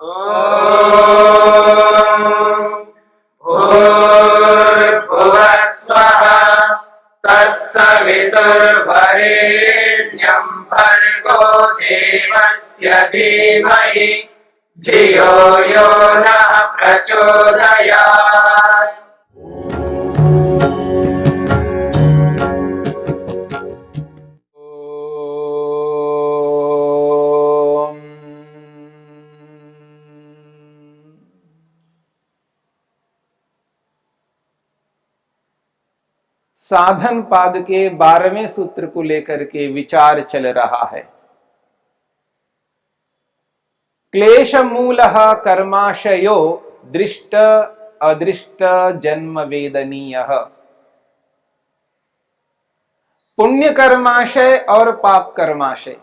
भूर्भुवः स्वः तत्सवितुर्वरेण्यं भर्गो देवस्य धीमहि धियो यो नः प्रचोदयात्। साधन पाद के 12वें सूत्र को लेकर के विचार चल रहा है। क्लेश मूलः कर्माशयो दृष्ट अदृष्ट जन्म वेदनीयः। पुण्य कर्माशय और पाप कर्माशय।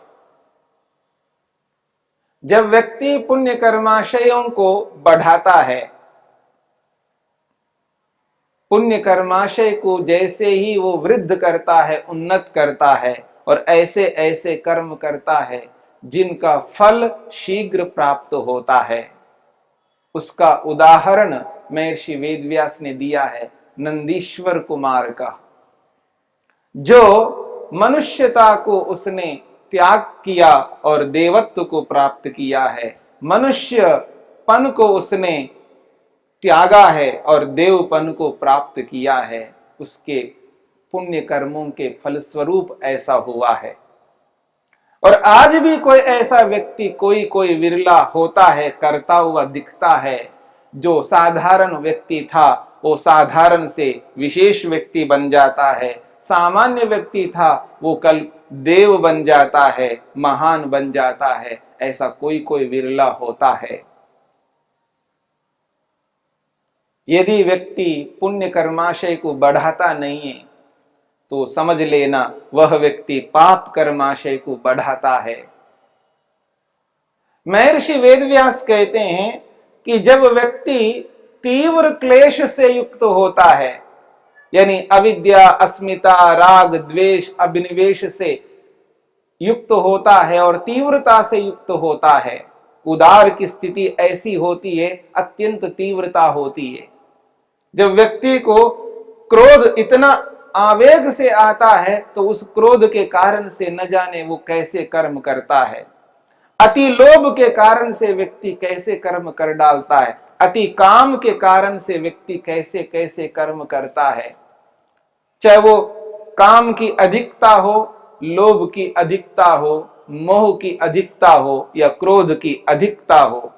जब व्यक्ति पुण्य कर्माशयों को बढ़ाता है, पुण्य कर्माशय को जैसे ही वो वृद्ध करता है, उन्नत करता है और ऐसे ऐसे कर्म करता है जिनका फल शीघ्र प्राप्त होता है, उसका उदाहरण महर्षि वेदव्यास ने दिया है नंदीश्वर कुमार का। जो मनुष्यता को उसने त्याग किया और देवत्व को प्राप्त किया है, मनुष्यपन को उसने त्यागा है और देवपन को प्राप्त किया है, उसके पुण्य कर्मों के फलस्वरूप ऐसा हुआ है। और आज भी कोई ऐसा व्यक्ति कोई विरला होता है, करता हुआ दिखता है। जो साधारण व्यक्ति था वो साधारण से विशेष व्यक्ति बन जाता है, सामान्य व्यक्ति था वो कल देव बन जाता है, महान बन जाता है। ऐसा कोई विरला होता है। यदि व्यक्ति पुण्य कर्माशय को बढ़ाता नहीं है तो समझ लेना वह व्यक्ति पाप कर्माशय को बढ़ाता है। महर्षि वेदव्यास कहते हैं कि जब व्यक्ति तीव्र क्लेश से युक्त होता है, यानी अविद्या, अस्मिता, राग, द्वेष, अभिनिवेश से युक्त होता है और तीव्रता से युक्त होता है, उदार की स्थिति ऐसी होती है, अत्यंत तीव्रता होती है। जब व्यक्ति को क्रोध इतना आवेग से आता है तो उस क्रोध के कारण से न जाने वो कैसे कर्म करता है। अति लोभ के कारण से व्यक्ति कैसे कर्म कर डालता है, अति काम के कारण से व्यक्ति कैसे कैसे कर्म करता है। चाहे वो काम की अधिकता हो, लोभ की अधिकता हो, मोह की अधिकता हो या क्रोध की अधिकता हो,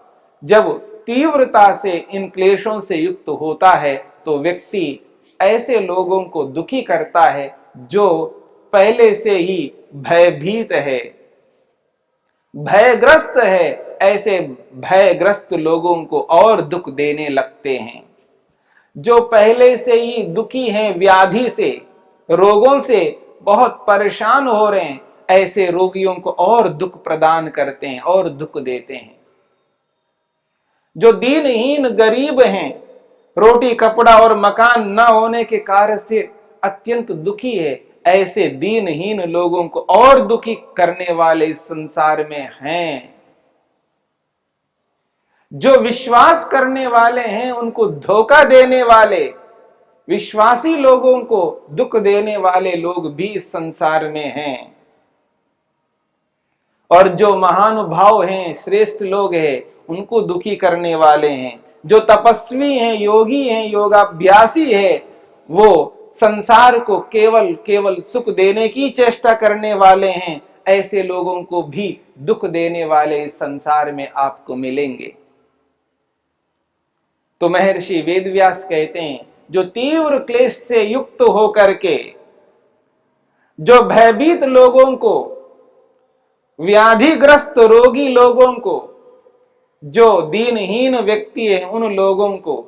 जब तीव्रता से इन क्लेशों से युक्त होता है तो व्यक्ति ऐसे लोगों को दुखी करता है जो पहले से ही भयभीत है, भयग्रस्त है। ऐसे भयग्रस्त लोगों को और दुख देने लगते हैं। जो पहले से ही दुखी हैं, व्याधि से, रोगों से बहुत परेशान हो रहे हैं, ऐसे रोगियों को और दुख प्रदान करते हैं और दुख देते हैं। जो दीनहीन गरीब हैं, रोटी कपड़ा और मकान न होने के कारण से अत्यंत दुखी है, ऐसे दीनहीन लोगों को और दुखी करने वाले इस संसार में हैं। जो विश्वास करने वाले हैं उनको धोखा देने वाले, विश्वासी लोगों को दुख देने वाले लोग भी इस संसार में हैं। और जो महानुभाव हैं, श्रेष्ठ लोग हैं, उनको दुखी करने वाले हैं। जो तपस्वी हैं, योगी हैं, योगाभ्यासी है, वो संसार को केवल सुख देने की चेष्टा करने वाले हैं, ऐसे लोगों को भी दुख देने वाले इस संसार में आपको मिलेंगे। तो महर्षि वेदव्यास कहते हैं जो तीव्र क्लेश से युक्त होकर के, जो भयभीत लोगों को, व्याधिग्रस्त रोगी लोगों को, जो दीनहीन व्यक्ति है उन लोगों को,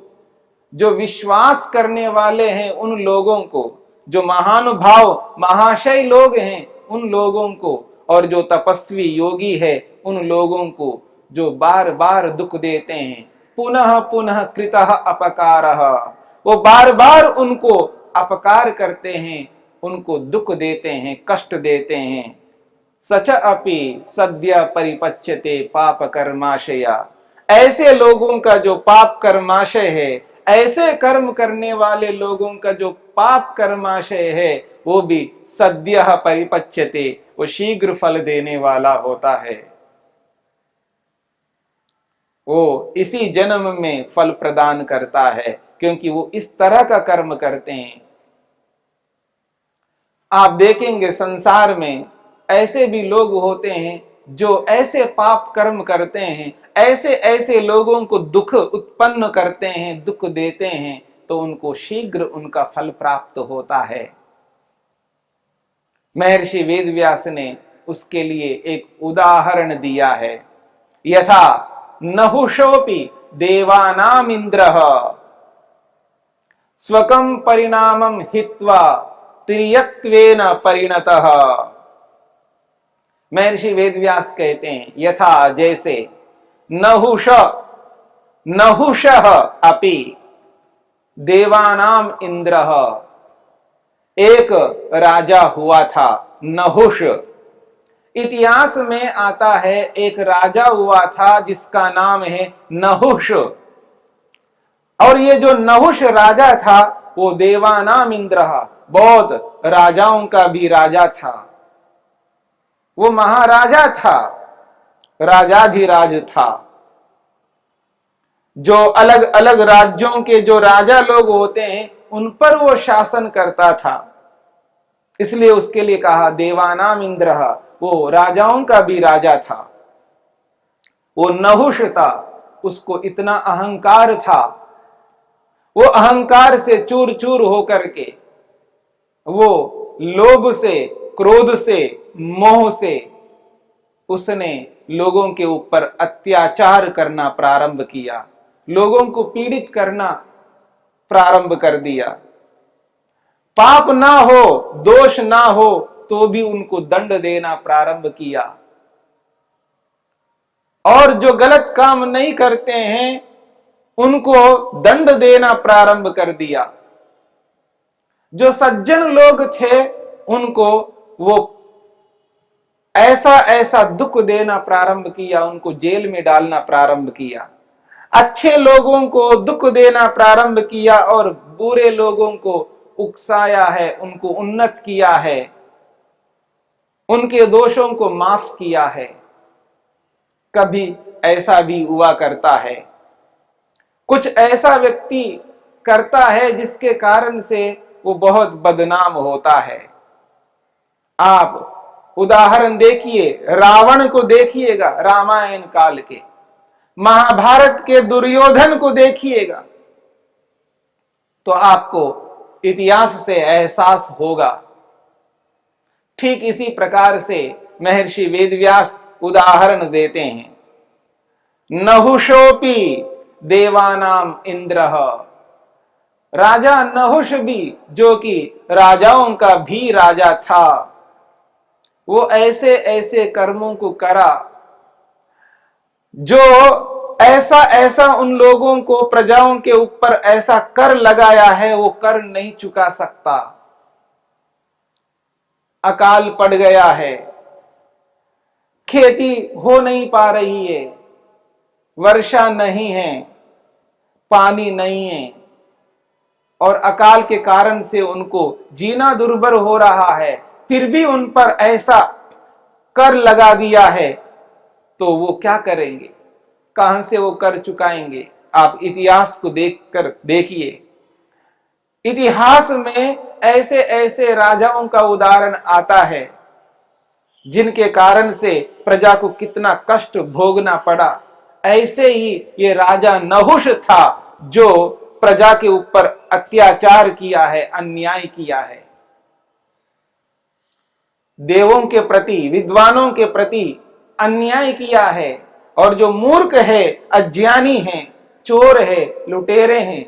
जो विश्वास करने वाले हैं उन लोगों को, जो महानुभाव महाशय लोग हैं उन लोगों को, और जो तपस्वी योगी है उन लोगों को, जो बार बार दुख देते हैं, पुनः पुनः कृतः अपकारः, वो बार बार उनको अपकार करते हैं, उनको दुख देते हैं, कष्ट देते हैं। सच अपि सद्य परिपच्यते पाप कर्माशया, ऐसे लोगों का जो पाप कर्माशय है, ऐसे कर्म करने वाले लोगों का जो पाप कर्माशय है, वो भी सद्यः परिपच्यते, वो शीघ्र फल देने वाला होता है। वो इसी जन्म में फल प्रदान करता है, क्योंकि वो इस तरह का कर्म करते हैं। आप देखेंगे संसार में ऐसे भी लोग होते हैं जो ऐसे पाप कर्म करते हैं, ऐसे ऐसे लोगों को दुख उत्पन्न करते हैं, दुख देते हैं, तो उनको शीघ्र उनका फल प्राप्त होता है। महर्षि वेदव्यास ने उसके लिए एक उदाहरण दिया है। यथा नहुषोपि देवानाम इंद्रः स्वकं परिणामं हित्वा त्रियत्वेन परिणतः। महर्षि वेदव्यास कहते हैं, यथा जैसे नहुषः अपि देवानाम इंद्रः, एक राजा हुआ था नहुष। इतिहास में आता है एक राजा हुआ था जिसका नाम है नहुष, और ये जो नहुष राजा था वो देवानाम इंद्रः, बहुत राजाओं का भी राजा था। वो महाराजा था, राजाधिराज था। जो अलग अलग राज्यों के जो राजा लोग होते हैं उन पर वो शासन करता था, इसलिए उसके लिए कहा देवानाम इंद्रः, वो राजाओं का भी राजा था। वो नहुष था, उसको इतना अहंकार था, वो अहंकार से चूर चूर होकर के वो लोभ से, क्रोध से, मोह से उसने लोगों के ऊपर अत्याचार करना प्रारंभ किया, लोगों को पीड़ित करना प्रारंभ कर दिया। पाप ना हो, दोष ना हो तो भी उनको दंड देना प्रारंभ किया, और जो गलत काम नहीं करते हैं उनको दंड देना प्रारंभ कर दिया। जो सज्जन लोग थे उनको वो ऐसा ऐसा दुख देना प्रारंभ किया, उनको जेल में डालना प्रारंभ किया। अच्छे लोगों को दुख देना प्रारंभ किया और बुरे लोगों को उकसाया है, उनको उन्नत किया है, उनके दोषों को माफ किया है। कभी ऐसा भी हुआ करता है, कुछ ऐसा व्यक्ति करता है जिसके कारण से वो बहुत बदनाम होता है। आप उदाहरण देखिए, रावण को देखिएगा, रामायण काल के, महाभारत के दुर्योधन को देखिएगा, तो आपको इतिहास से एहसास होगा। ठीक इसी प्रकार से महर्षि वेदव्यास उदाहरण देते हैं। नहुषोपि देवानाम इंद्रः, राजा नहुष भी, जो कि राजाओं का भी राजा था, वो ऐसे ऐसे कर्मों को करा जो ऐसा ऐसा उन लोगों को, प्रजाओं के ऊपर ऐसा कर लगाया है वो कर नहीं चुका सकता। अकाल पड़ गया है, खेती हो नहीं पा रही है, वर्षा नहीं है, पानी नहीं है, और अकाल के कारण से उनको जीना दुर्भर हो रहा है, फिर भी उन पर ऐसा कर लगा दिया है, तो वो क्या करेंगे, कहां से वो कर चुकाएंगे? आप इतिहास को देखकर देखिए। इतिहास में ऐसे ऐसे राजाओं का उदाहरण आता है जिनके कारण से प्रजा को कितना कष्ट भोगना पड़ा। ऐसे ही ये राजा नहुष था जो प्रजा के ऊपर अत्याचार किया है, अन्याय किया है। देवों के प्रति, विद्वानों के प्रति अन्याय किया है, और जो मूर्ख है, अज्ञानी है, चोर है, लुटेरे हैं,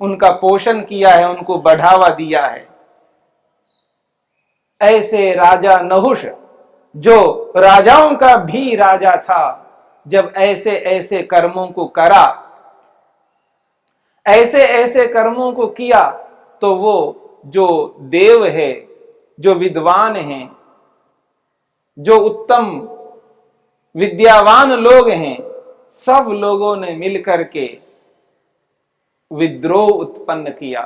उनका पोषण किया है, उनको बढ़ावा दिया है। ऐसे राजा नहुष, जो राजाओं का भी राजा था, जब ऐसे ऐसे कर्मों को करा, ऐसे ऐसे कर्मों को किया, तो वो जो देव है, जो विद्वान हैं, जो उत्तम विद्यावान लोग हैं, सब लोगों ने मिलकर के विद्रोह उत्पन्न किया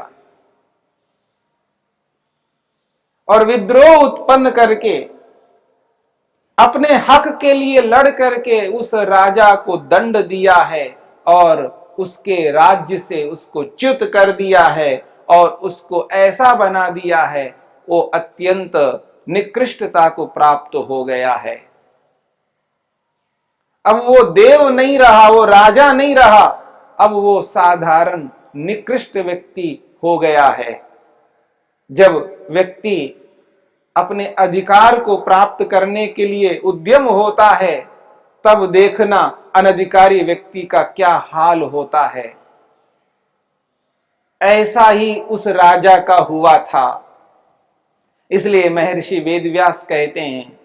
और विद्रोह उत्पन्न करके अपने हक के लिए लड़ करके उस राजा को दंड दिया है और उसके राज्य से उसको च्युत कर दिया है और उसको ऐसा बना दिया है वो अत्यंत निकृष्टता को प्राप्त हो गया है। अब वो देव नहीं रहा, वो राजा नहीं रहा, अब वो साधारण निकृष्ट व्यक्ति हो गया है। जब व्यक्ति अपने अधिकार को प्राप्त करने के लिए उद्यम होता है तब देखना अनधिकारी व्यक्ति का क्या हाल होता है। ऐसा ही उस राजा का हुआ था। इसलिए महर्षि वेदव्यास कहते हैं,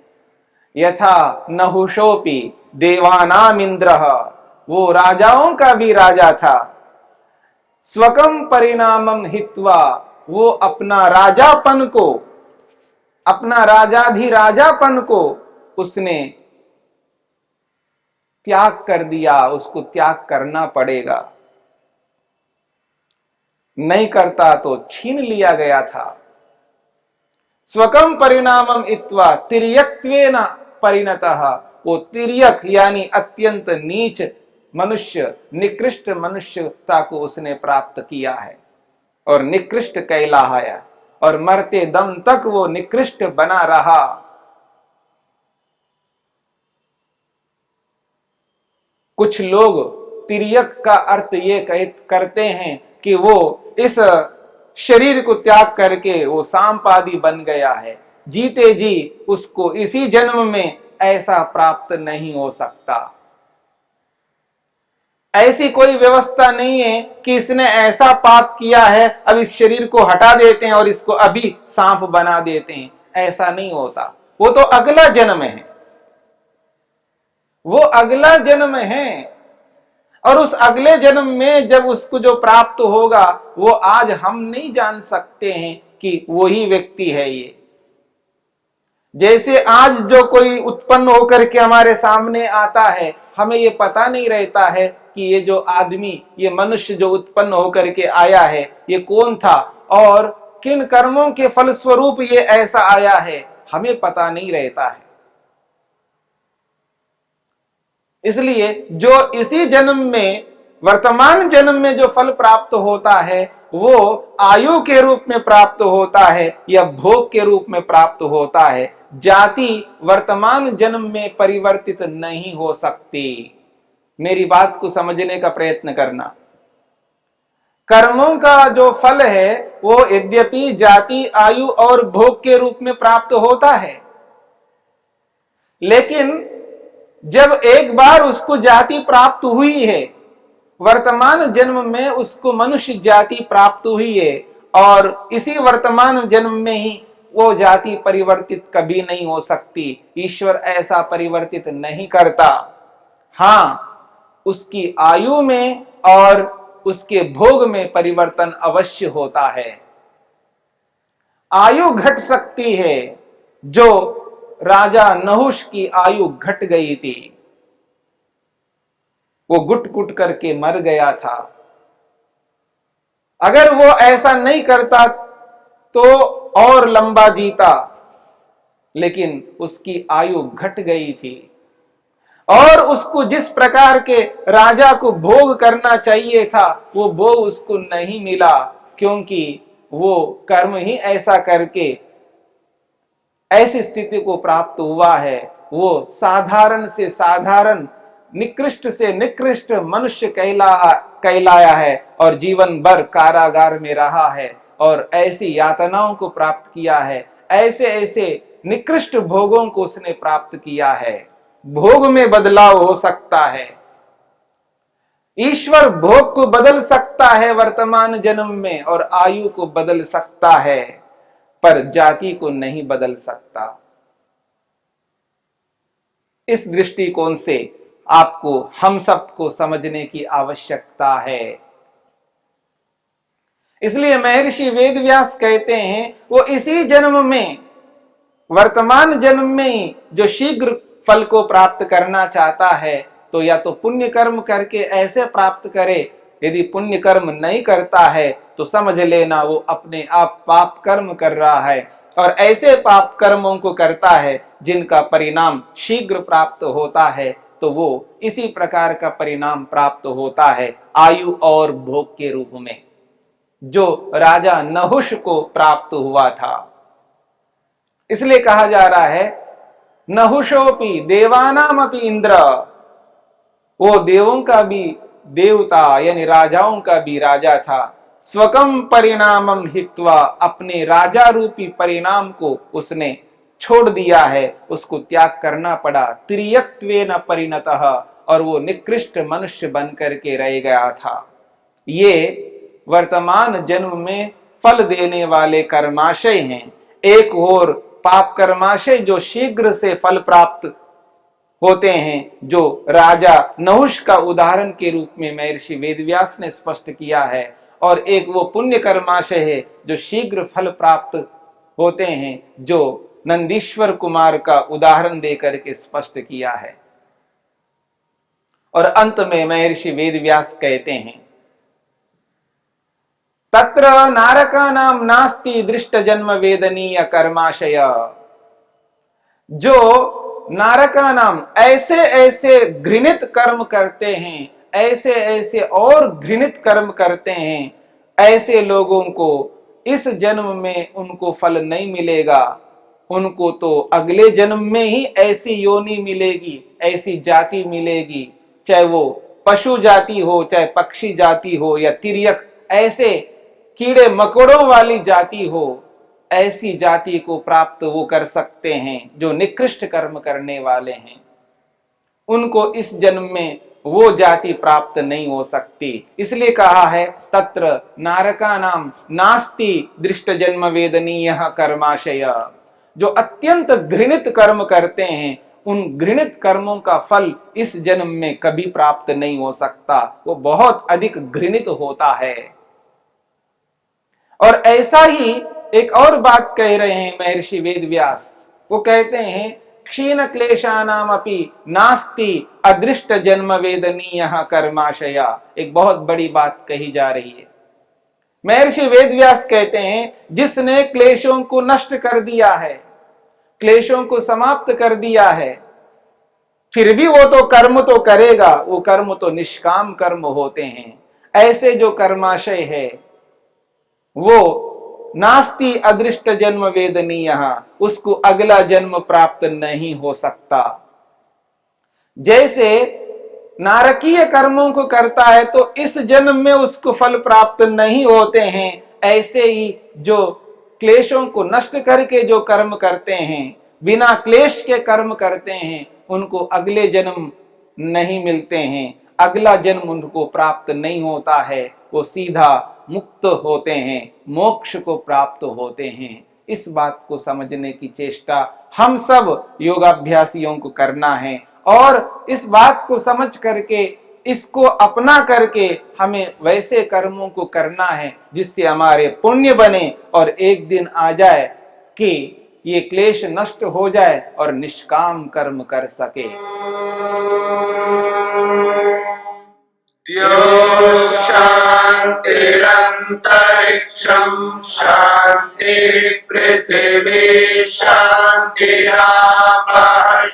यथा नहुषोपि देवानाम इंद्रः, वो राजाओं का भी राजा था। स्वकम परिणामम हित्वा, वो अपना राजापन को, अपना राजाधिराजापन को उसने त्याग कर दिया, उसको त्याग करना पड़ेगा, नहीं करता तो छीन लिया गया था। स्वकम परिणामम इत्वा तिर्यक्त्वेन परिणतः, वो तिर्यक यानी अत्यंत नीच मनुष्य, निकृष्ट मनुष्यता को उसने प्राप्त किया है और निकृष्ट कहलाया और मरते दम तक वो निकृष्ट बना रहा। कुछ लोग तिर्यक का अर्थ ये करते हैं कि वो इस शरीर को त्याग करके वो सांपादी बन गया है, जीते जी उसको इसी जन्म में ऐसा प्राप्त नहीं हो सकता। ऐसी कोई व्यवस्था नहीं है कि इसने ऐसा पाप किया है अब इस शरीर को हटा देते हैं और इसको अभी सांप बना देते हैं, ऐसा नहीं होता। वो तो अगला जन्म है, वो अगला जन्म है और उस अगले जन्म में जब उसको जो प्राप्त होगा वो आज हम नहीं जान सकते हैं कि वही व्यक्ति है ये। जैसे आज जो कोई उत्पन्न होकर के हमारे सामने आता है, हमें ये पता नहीं रहता है कि ये जो आदमी, ये मनुष्य जो उत्पन्न होकर के आया है ये कौन था और किन कर्मों के फलस्वरूप ये ऐसा आया है, हमें पता नहीं रहता है। इसलिए जो इसी जन्म में, वर्तमान जन्म में जो फल प्राप्त होता है वो आयु के रूप में प्राप्त होता है या भोग के रूप में प्राप्त होता है। जाति वर्तमान जन्म में परिवर्तित नहीं हो सकती। मेरी बात को समझने का प्रयत्न करना। कर्मों का जो फल है वो यद्यपि जाति, आयु और भोग के रूप में प्राप्त होता है, लेकिन जब एक बार उसको जाति प्राप्त हुई है, वर्तमान जन्म में उसको मनुष्य जाति प्राप्त हुई है और इसी वर्तमान जन्म में ही वो जाति परिवर्तित कभी नहीं हो सकती। ईश्वर ऐसा परिवर्तित नहीं करता। हाँ, उसकी आयु में और उसके भोग में परिवर्तन अवश्य होता है। आयु घट सकती है, जो राजा नहुष की आयु घट गई थी, वो गुट गुट करके मर गया था। अगर वो ऐसा नहीं करता तो और लंबा जीता, लेकिन उसकी आयु घट गई थी और उसको जिस प्रकार के राजा को भोग करना चाहिए था वो भोग उसको नहीं मिला, क्योंकि वो कर्म ही ऐसा करके ऐसी स्थिति को प्राप्त हुआ है। वो साधारण से साधारण, निकृष्ट से निकृष्ट मनुष्य कहलाया है और जीवन भर कारागार में रहा है और ऐसी यातनाओं को प्राप्त किया है। ऐसे ऐसे निकृष्ट भोगों को उसने प्राप्त किया है। भोग में बदलाव हो सकता है। ईश्वर भोग को बदल सकता है वर्तमान जन्म में और आयु को बदल सकता है, पर जाति को नहीं बदल सकता। इस दृष्टिकोण से आपको, हम सबको समझने की आवश्यकता है। इसलिए महर्षि वेदव्यास कहते हैं वो इसी जन्म में, वर्तमान जन्म में ही जो शीघ्र फल को प्राप्त करना चाहता है तो या तो पुण्य कर्म करके ऐसे प्राप्त करे, यदि पुण्य कर्म नहीं करता है तो समझ लेना वो अपने आप पाप कर्म कर रहा है, और ऐसे पाप कर्मों को करता है जिनका परिणाम शीघ्र प्राप्त होता है, तो वो इसी प्रकार का परिणाम प्राप्त होता है आयु और भोग के रूप में, जो राजा नहुष को प्राप्त हुआ था। इसलिए कहा जा रहा है नहुषोपि देवानामपि इंद्र, वो देवों का भी देवता यानी राजाओं का भी राजा था। स्वकम परिणामम हित्वा, अपने राजा रूपी परिणाम को उसने छोड़ दिया है, उसको त्याग करना पड़ा। त्रियक्त्वेन परिणतः, और वो निकृष्ट मनुष्य बन करके रह गया था। ये वर्तमान जन्म में फल देने वाले कर्माशय हैं। एक और पाप कर्माशय जो शीघ्र से फल प्राप्त होते हैं, जो राजा नहुष का उदाहरण के रूप में महर्षि वेदव्यास ने स्पष्ट किया है, और एक वो पुण्य कर्माशय है जो शीघ्र फल प्राप्त होते हैं, जो नंदीश्वर कुमार का उदाहरण देकर के स्पष्ट किया है। और अंत में महर्षि वेदव्यास कहते हैं तत्र नारकानाम नास्ति दृष्ट जन्म वेदनीय कर्माशय, जो नारका नाम ऐसे ऐसे घृणित कर्म करते हैं, ऐसे ऐसे और घृणित कर्म करते हैं, ऐसे लोगों को इस जन्म में उनको फल नहीं मिलेगा, उनको तो अगले जन्म में ही ऐसी योनि मिलेगी, ऐसी जाति मिलेगी, चाहे वो पशु जाति हो, चाहे पक्षी जाति हो, या तिर्यक ऐसे कीड़े मकोड़ों वाली जाति हो, ऐसी जाति को प्राप्त वो कर सकते हैं जो निकृष्ट कर्म करने वाले हैं। उनको इस जन्म में वो जाति प्राप्त नहीं हो सकती। इसलिए कहा है तत्र नारका नाम नास्ति दृष्ट जन्म वेदनीय कर्माशय, जो अत्यंत घृणित कर्म करते हैं, उन घृणित कर्मों का फल इस जन्म में कभी प्राप्त नहीं हो सकता, वो बहुत अधिक घृणित होता है। और ऐसा ही एक और बात कह रहे हैं महर्षि वेदव्यास, वो कहते हैं क्षीण क्लेशानाम अपि नास्ति अदृष्ट जन्म वेदनीय कर्माशया। एक बहुत बड़ी बात कही जा रही है। महर्षि वेदव्यास कहते हैं जिसने क्लेशों को नष्ट कर दिया है, क्लेशों को समाप्त कर दिया है, फिर भी वो तो कर्म तो करेगा, वो कर्म तो निष्काम कर्म होते हैं। ऐसे जो कर्माशय है वो नास्ति अदृष्ट जन्म वेदनीय, उसको अगला जन्म प्राप्त नहीं हो सकता। जैसे नारकीय कर्मों को करता है तो इस जन्म में उसको फल प्राप्त नहीं होते हैं, ऐसे ही जो क्लेशों को नष्ट करके जो कर्म करते हैं, बिना क्लेश के कर्म करते हैं, उनको अगले जन्म नहीं मिलते हैं, अगला जन्म उनको प्राप्त नहीं होता है, वो सीधा मुक्त होते हैं, मोक्ष को प्राप्त होते हैं। इस बात को समझने की चेष्टा हम सब योगाभ्यासियों को करना है, और इस बात को समझ करके, इसको अपना करके हमें वैसे कर्मों को करना है जिससे हमारे पुण्य बने, और एक दिन आ जाए कि ये क्लेश नष्ट हो जाए और निष्काम कर्म कर सके। शान्तिरन्तरिक्षं शान्तिः पृथिवी शान्तिरापः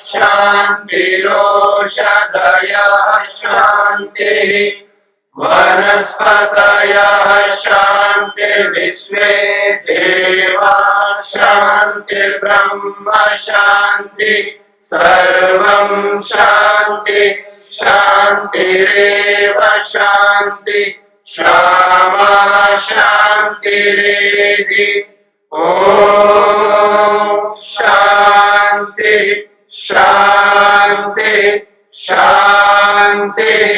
शान्तिरोषधयः शान्तिः वनस्पतयः शान्तिर्विश्वे देवाः शान्तिर्ब्रह्म शान्तिः सर्वं शान्तिः शान्तिरेव शान्ति क्षमा शान्तिरेधि। ॐ शान्ति शान्ति शान्तिः।